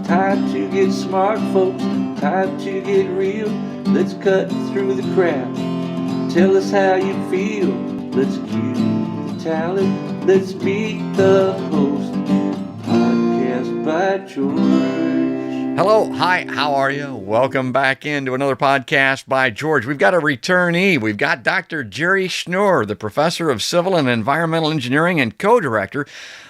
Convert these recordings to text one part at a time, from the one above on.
Time to get smart, folks. Time to get real. Let's cut through the crowd. Tell us how you feel. Let's cue the talent. Let's meet the host. Podcast by George. Hello, hi, how are you? Welcome back into another podcast by George. We've got a returnee. We've got Dr. Jerry Schnurr, the professor of civil and environmental engineering and co-director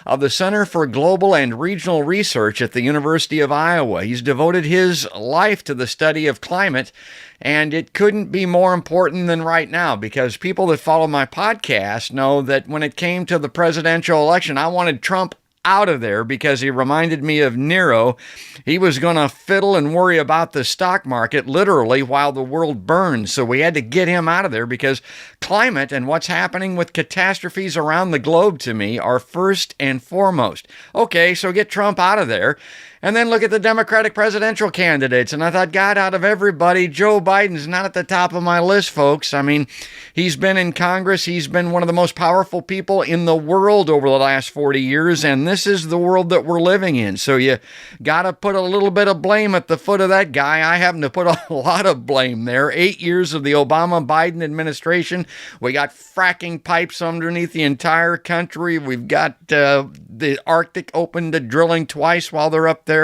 of the Center for Global and Regional Research at the University of Iowa. He's devoted his life to the study of climate, and it couldn't be more important than right now, because people that follow my podcast know that when it came to the presidential election, I wanted Trump out of there because he reminded me of Nero. He was going to fiddle and worry about the stock market literally while the world burned. So we had to get him out of there because climate and what's happening with catastrophes around the globe to me are first and foremost. Okay, so get Trump out of there. And then look at the Democratic presidential candidates. And I thought, God, out of everybody, Joe Biden's not at the top of my list, folks. I mean, he's been in Congress. He's been one of the most powerful people in the world over the last 40 years. And this is the world that we're living in. So you got to put a little bit of blame at the foot of that guy. I happen to put a lot of blame there. 8 years of the Obama-Biden administration. We got fracking pipes underneath the entire country. We've got the Arctic open to drilling twice while they're up there.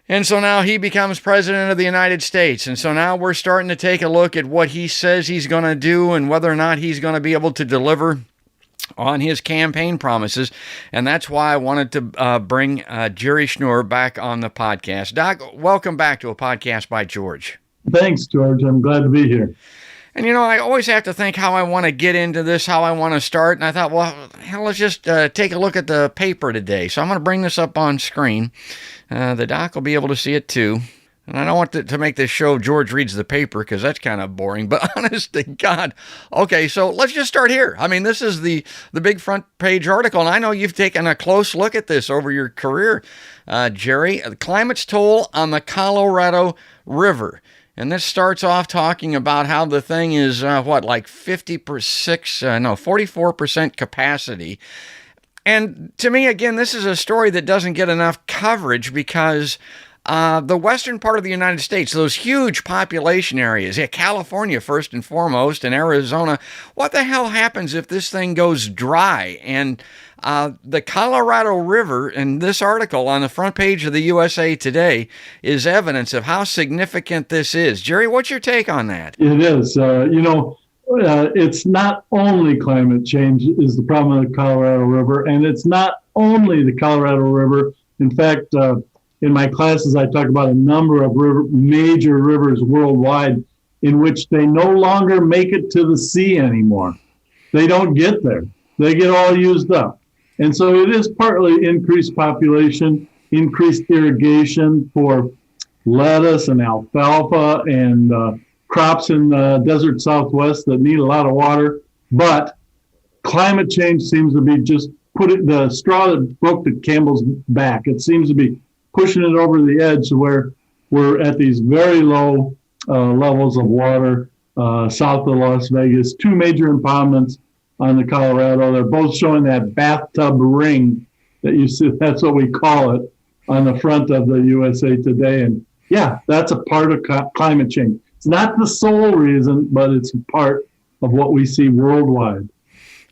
And so now he becomes president of the United States. And so now we're starting to take a look at what he says he's going to do and whether or not he's going to be able to deliver on his campaign promises. And that's why I wanted to bring Jerry Schnurr back on the podcast. Doc, welcome back to a podcast by George. Thanks, George. I'm glad to be here. And, you know, I always have to think how I want to get into this, how I want to start. And I thought, well, hell, let's just take a look at the paper today. So I'm going to bring this up on screen. The doc will be able to see it too. And I don't want to make this show George reads the paper because that's kind of boring. But honest to God. Okay, so let's just start here. I mean, this is the big front page article. And I know you've taken a close look at this over your career, Jerry. The climate's toll on the Colorado River. And this starts off talking about how the thing is, like 44% capacity. And to me, again, this is a story that doesn't get enough coverage because the western part of the United States, those huge population areas, California first and foremost, and Arizona, what the hell happens if this thing goes dry? And the Colorado River, in this article on the front page of the USA Today, is evidence of how significant this is. Jerry, what's your take on that? It is. It's not only climate change is the problem with the Colorado River, and it's not only the Colorado River. In fact, in my classes, I talk about a number of major rivers worldwide in which they no longer make it to the sea anymore. They don't get there. They get all used up. And so it is partly increased population, increased irrigation for lettuce and alfalfa and crops in the desert Southwest that need a lot of water. But climate change seems to be just the straw that broke the camel's back. It seems to be pushing it over the edge where we're at these very low levels of water south of Las Vegas. Two major impoundments on the Colorado. They're both showing that bathtub ring that you see. That's what we call it on the front of the USA Today. And yeah, that's a part of climate change. It's not the sole reason, but it's a part of what we see worldwide.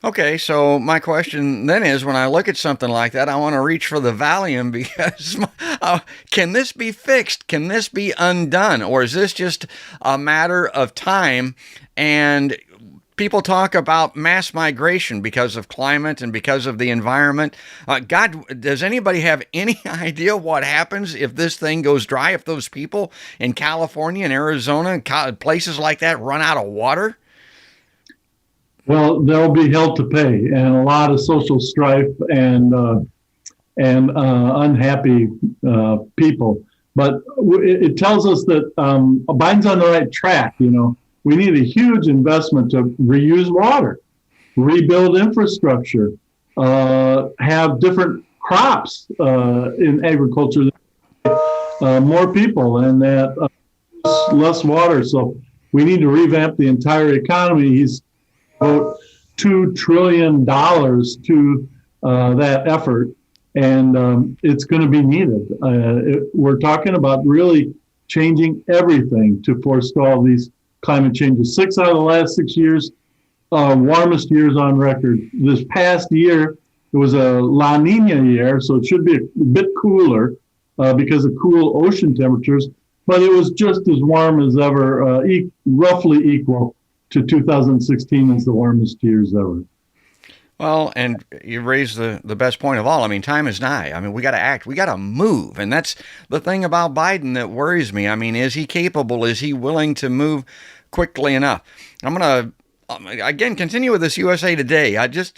Okay, so my question then is, when I look at something like that, I want to reach for the Valium because can this be fixed? Can this be undone? Or is this just a matter of time? And people talk about mass migration because of climate and because of the environment. God, does anybody have any idea what happens if this thing goes dry, if those people in California and Arizona and places like that run out of water? Well, they'll be held to pay, and a lot of social strife and unhappy people. But it tells us that Biden's on the right track. You know, we need a huge investment to reuse water, rebuild infrastructure, have different crops in agriculture, more people, and that less water. So we need to revamp the entire economy. He's about $2 trillion to that effort. and it's going to be needed. We're talking about really changing everything to forestall these climate changes. 6 out of the last 6 years, warmest years on record. This past year, it was a La Nina year, so it should be a bit cooler because of cool ocean temperatures, but it was just as warm as ever, roughly equal to 2016 as the warmest years ever. Well, and you raised the best point of all. I mean, time is nigh. I mean, we got to act. We got to move. And that's the thing about Biden that worries me. I mean, is he capable? Is he willing to move quickly enough? I'm going to again continue with this USA Today. I just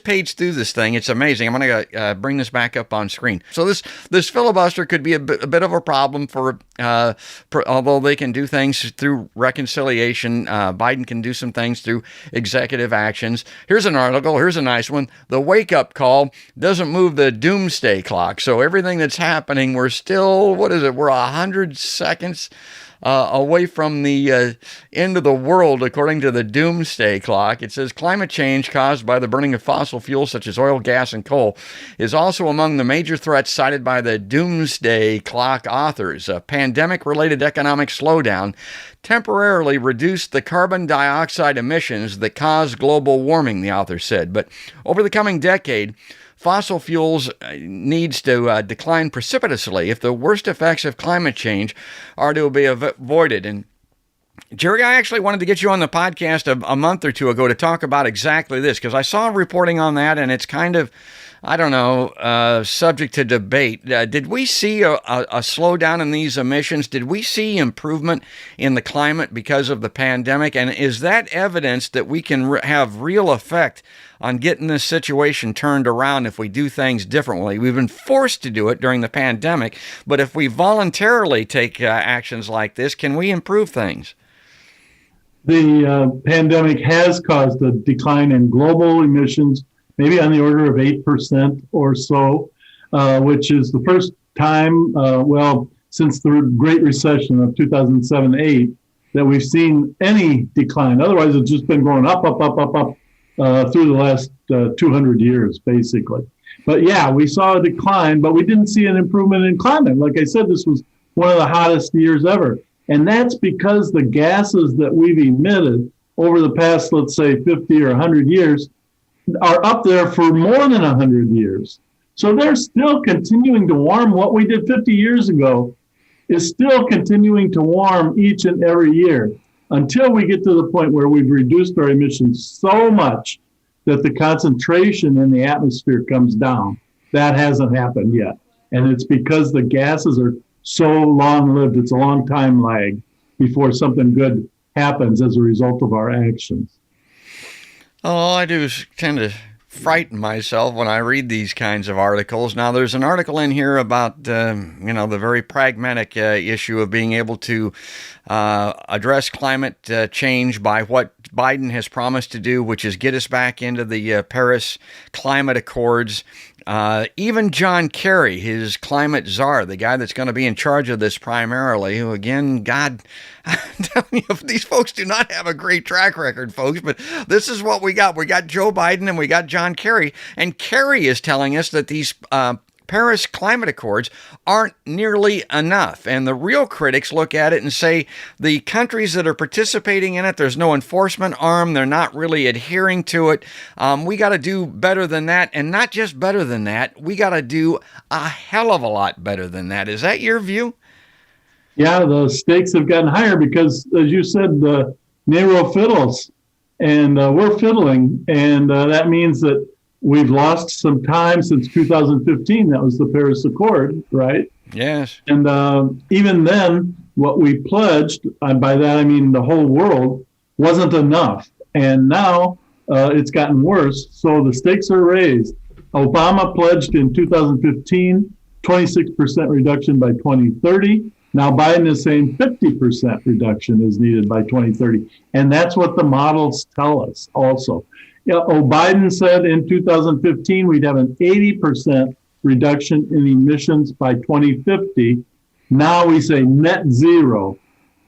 page through this thing. It's amazing. I'm going to bring this back up on screen. So this filibuster could be a bit of a problem for although they can do things through reconciliation. Biden can do some things through executive actions. Here's an article. Here's a nice one. The wake-up call doesn't move the doomsday clock. So everything that's happening, we're still, we're 100 seconds away from the end of the world, according to the Doomsday Clock. It says climate change caused by the burning of fossil fuels such as oil, gas, and coal is also among the major threats cited by the Doomsday Clock authors. A pandemic-related economic slowdown temporarily reduced the carbon dioxide emissions that cause global warming, the author said. But over the coming decade, fossil fuels needs to decline precipitously if the worst effects of climate change are to be avoided. And Jerry, I actually wanted to get you on the podcast a month or two ago to talk about exactly this, because I saw reporting on that, and it's kind of, I don't know, subject to debate. Did we see a slowdown in these emissions? Did we see improvement in the climate because of the pandemic? And is that evidence that we can have real effect on getting this situation turned around if we do things differently? We've been forced to do it during the pandemic, but if we voluntarily take actions like this, can we improve things? The pandemic has caused a decline in global emissions, maybe on the order of 8% or so, which is the first time, since the Great Recession of 2007-8, that we've seen any decline. Otherwise, it's just been going up through the last 200 years, basically. But yeah, we saw a decline, but we didn't see an improvement in climate. Like I said, this was one of the hottest years ever. And that's because the gases that we've emitted over the past, let's say, 50 or 100 years are up there for more than 100 years. So they're still continuing to warm. What we did 50 years ago is still continuing to warm each and every year until we get to the point where we've reduced our emissions so much that the concentration in the atmosphere comes down. That hasn't happened yet. And it's because the gases are so long-lived. It's a long time lag before something good happens as a result of our actions. All I do is tend to frighten myself when I read these kinds of articles. Now, there's an article in here about, the very pragmatic issue of being able to address climate change by what Biden has promised to do, which is get us back into the Paris Climate Accords. Even John Kerry, his climate czar, the guy that's going to be in charge of this primarily, who again, God, I'm telling you, these folks do not have a great track record, folks, but this is what we got. We got Joe Biden and we got John Kerry, and Kerry is telling us that these Paris Climate Accords aren't nearly enough. And the real critics look at it and say the countries that are participating in it, there's no enforcement arm. They're not really adhering to it. We got to do better than that. And not just better than that, we got to do a hell of a lot better than that. Is that your view? Yeah, the stakes have gotten higher because, as you said, Nero fiddles, and we're fiddling. And that means that we've lost some time since 2015. That was the Paris Accord, right? Yes. And even then, what we pledged, by that I mean the whole world, wasn't enough. And now it's gotten worse. So the stakes are raised. Obama pledged in 2015, 26% reduction by 2030. Now Biden is saying 50% reduction is needed by 2030. And that's what the models tell us also. Biden said in 2015 we'd have an 80% reduction in emissions by 2050. Now we say net zero.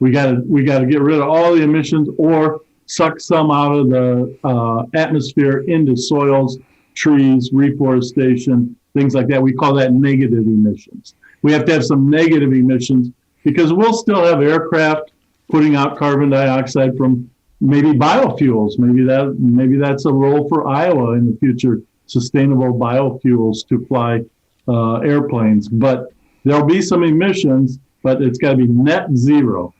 We got to get rid of all the emissions or suck some out of the atmosphere into soils, trees, reforestation, things like that. We call that negative emissions. We have to have some negative emissions because we'll still have aircraft putting out carbon dioxide from maybe biofuels. Maybe that's a role for Iowa in the future, sustainable biofuels to fly airplanes. But there'll be some emissions, but it's got to be net zero.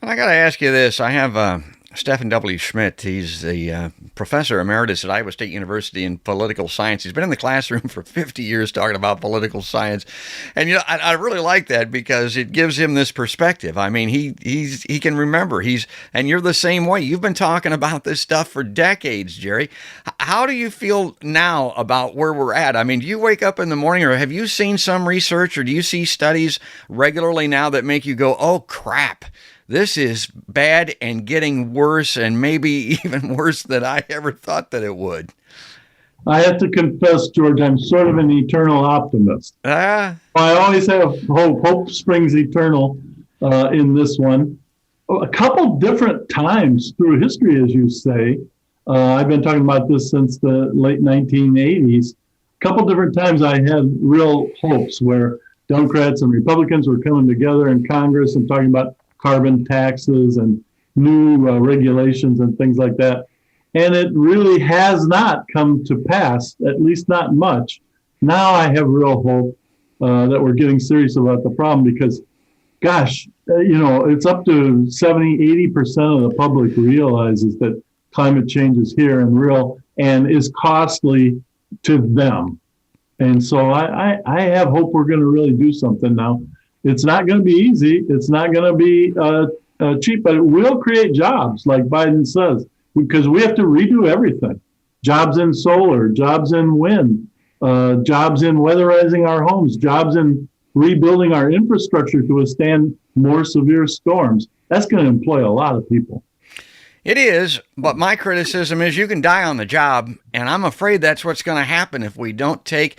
I got to ask you this. I have Stephen W. Schmidt. He's the professor emeritus at Iowa State University in political science. He's been in the classroom for 50 years talking about political science. And, I really like that because it gives him this perspective. I mean, he can remember. And you're the same way. You've been talking about this stuff for decades, Jerry. How do you feel now about where we're at? I mean, do you wake up in the morning, or have you seen some research, or do you see studies regularly now that make you go, oh, crap? This is bad and getting worse, and maybe even worse than I ever thought that it would. I have to confess, George, I'm sort of an eternal optimist. I always have hope. Hope springs eternal in this one. A couple different times through history, as you say. I've been talking about this since the late 1980s. A couple different times I had real hopes where Democrats and Republicans were coming together in Congress and talking about carbon taxes and new regulations and things like that. And it really has not come to pass, at least not much. Now I have real hope that we're getting serious about the problem because, gosh, it's up to 70, 80% of the public realizes that climate change is here and real and is costly to them. And so I have hope we're going to really do something now. It's not going to be easy. It's not going to be cheap, but it will create jobs, like Biden says, because we have to redo everything. Jobs in solar, jobs in wind, jobs in weatherizing our homes, jobs in rebuilding our infrastructure to withstand more severe storms. That's going to employ a lot of people. It is, but my criticism is you can die on the job, and I'm afraid that's what's going to happen if we don't take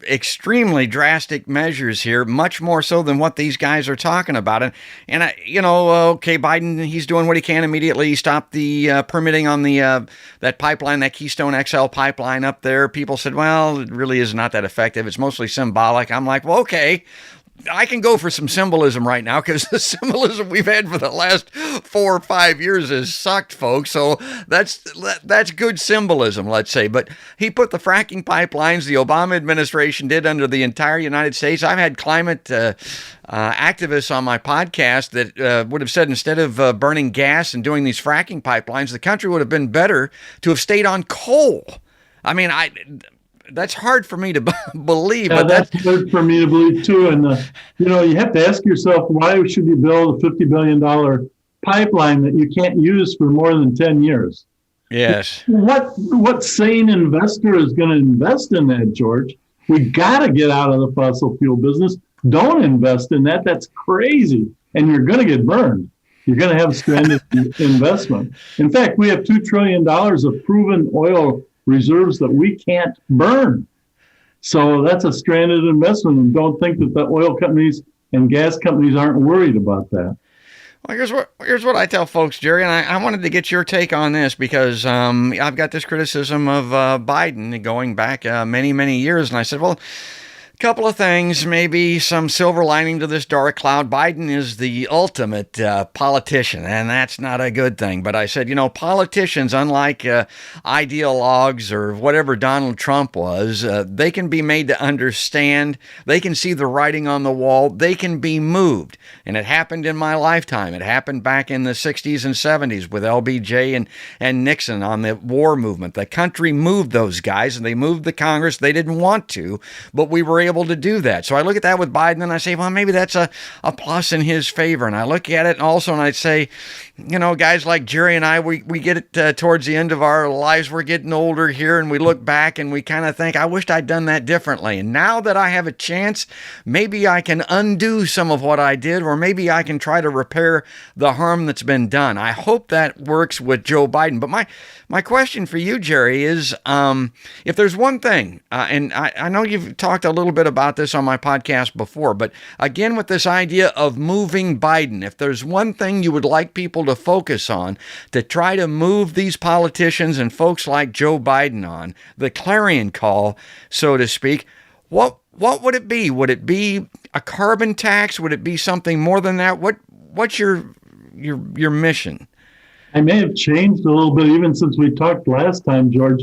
extremely drastic measures here, much more so than what these guys are talking about. And okay, Biden, he's doing what he can immediately. He stopped the permitting on the that pipeline, that Keystone XL pipeline up there. People said, well, it really is not that effective. It's mostly symbolic. I'm like, well, okay. I can go for some symbolism right now because the symbolism we've had for the last 4 or 5 years has sucked, folks. So that's good symbolism, let's say. But he put the fracking pipelines the Obama administration did under the entire United States. I've had climate activists on my podcast that would have said instead of burning gas and doing these fracking pipelines, the country would have been better to have stayed on coal. I mean, that's hard for me to believe. Yeah, but that's hard for me to believe too. And you have to ask yourself, why should you build a $50 billion pipeline that you can't use for more than 10 years? Yes. What sane investor is going to invest in that, George? We got to get out of the fossil fuel business. Don't invest in that. That's crazy. And you're going to get burned. You're going to have stranded investment. In fact, we have $2 trillion of proven oil reserves that we can't burn. So that's a stranded investment. And don't think that the oil companies and gas companies aren't worried about that. Well, here's what I tell folks, Jerry, and I wanted to get your take on this because I've got this criticism of Biden going back many, many years. And I said, well, couple of things, maybe some silver lining to this dark cloud. Biden is the ultimate politician, and that's not a good thing. But I said, politicians, unlike ideologues or whatever Donald Trump was, they can be made to understand. They can see the writing on the wall. They can be moved. And it happened in my lifetime. It happened back in the 60s and 70s with LBJ and Nixon on the war movement. The country moved those guys, and they moved the Congress. They didn't want to, but we were able to do that. So I look at that with Biden and I say, well, maybe that's a plus in his favor. And I look at it also and I say, guys like Jerry and I, we get it towards the end of our lives. We're getting older here and we look back and we kind of think, I wished I'd done that differently. And now that I have a chance, maybe I can undo some of what I did, or maybe I can try to repair the harm that's been done. I hope that works with Joe Biden. But my question for you, Jerry, is if there's one thing, and I know you've talked a little bit about this on my podcast before, but again, with this idea of moving Biden, if there's one thing you would like people to focus on to try to move these politicians and folks like Joe Biden on, the clarion call, so to speak, what would it be? Would it be a carbon tax? Would it be something more than that? What's your mission? I may have changed a little bit even since we talked last time, George.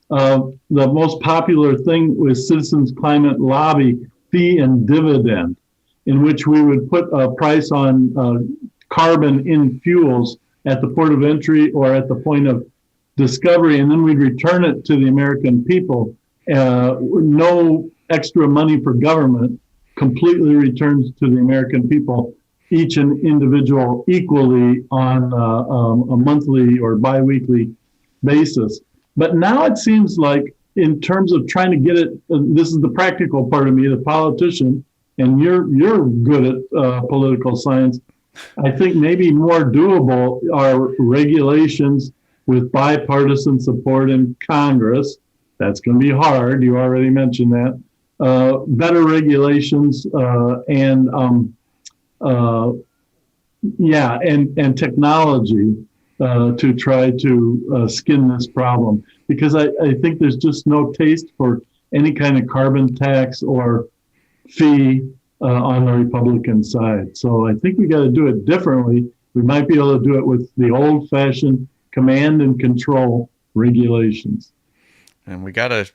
The most popular thing was Citizens Climate Lobby fee and dividend, in which we would put a price on carbon in fuels at the port of entry or at the point of discovery, and then we'd return it to the American people. No extra money for government, completely returns to the American people, each an individual equally on a monthly or biweekly basis. But now it seems like, in terms of trying to get it, this is the practical part of me, the politician, and you're good at political science. I think maybe more doable are regulations with bipartisan support in Congress. That's going to be hard. You already mentioned that. Better regulations and technology to try to skin this problem, because I think there's just no taste for any kind of carbon tax or fee on the Republican side. So I think we got to do it differently. We might be able to do it with the old-fashioned command and control regulations. And we gotta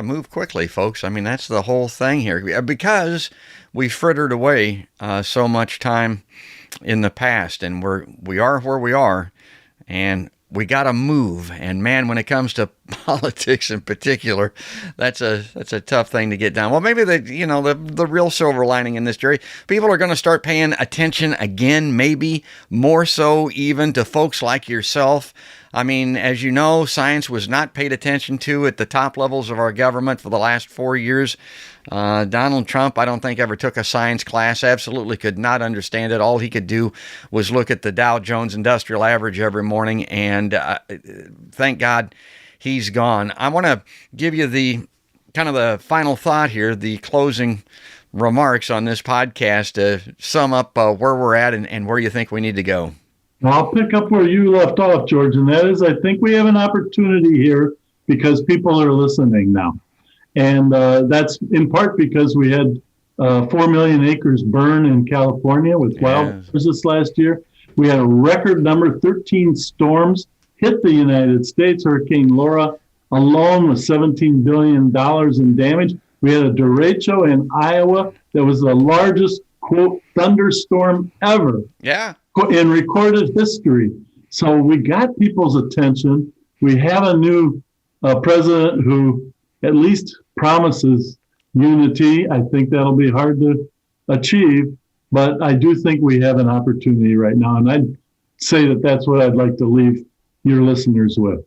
move quickly, folks. I mean, that's the whole thing here, because we frittered away so much time in the past, and we are where we are, and we got to move. And man, when it comes to politics in particular, that's a tough thing to get done. Well, maybe the real silver lining in this, Jerry, people are going to start paying attention again, maybe more so even to folks like yourself. I mean, as you know, science was not paid attention to at the top levels of our government for the last 4 years. Donald Trump, I don't think, ever took a science class, absolutely could not understand it. All he could do was look at the Dow Jones Industrial Average every morning, and thank God he's gone. I want to give you the kind of the final thought here, the closing remarks on this podcast to sum up where we're at and where you think we need to go. I'll pick up where you left off, George, and that is, I think we have an opportunity here because people are listening now. And that's in part because we had 4 million acres burn in California with wildfires this last year. We had a record number, 13 storms hit the United States. Hurricane Laura alone was $17 billion in damage. We had a derecho in Iowa that was the largest, quote, thunderstorm ever. Yeah. In recorded history. So we got people's attention. We have a new president who at least promises unity. I think that'll be hard to achieve, but I do think we have an opportunity right now. And I'd say that that's what I'd like to leave your listeners with.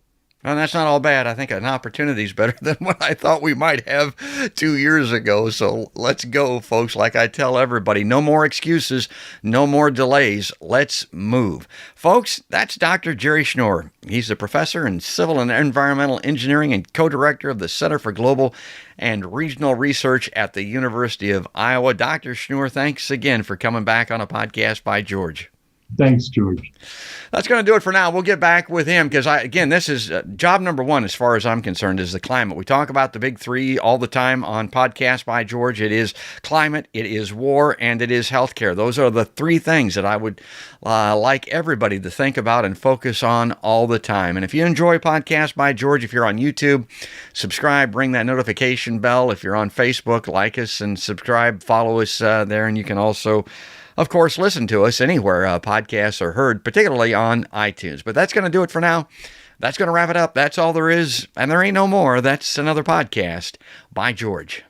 And that's not all bad. I think an opportunity is better than what I thought we might have 2 years ago. So let's go, folks. Like I tell everybody, no more excuses, no more delays. Let's move. Folks, that's Dr. Jerry Schnoor. He's a professor in civil and environmental engineering and co-director of the Center for Global and Regional Research at the University of Iowa. Dr. Schnoor, thanks again for coming back on a podcast by George. Thanks, George. That's going to do it for now. We'll get back with him because, this is job number one as far as I'm concerned is the climate. We talk about the big three all the time on Podcast by George. It is climate, it is war, and it is healthcare. Those are the three things that I would like everybody to think about and focus on all the time. And if you enjoy Podcast by George, if you're on YouTube, subscribe, ring that notification bell. If you're on Facebook, like us and subscribe, follow us there, and you can also, of course, listen to us anywhere podcasts are heard, particularly on iTunes. But that's going to do it for now. That's going to wrap it up. That's all there is, and there ain't no more. That's another podcast by George.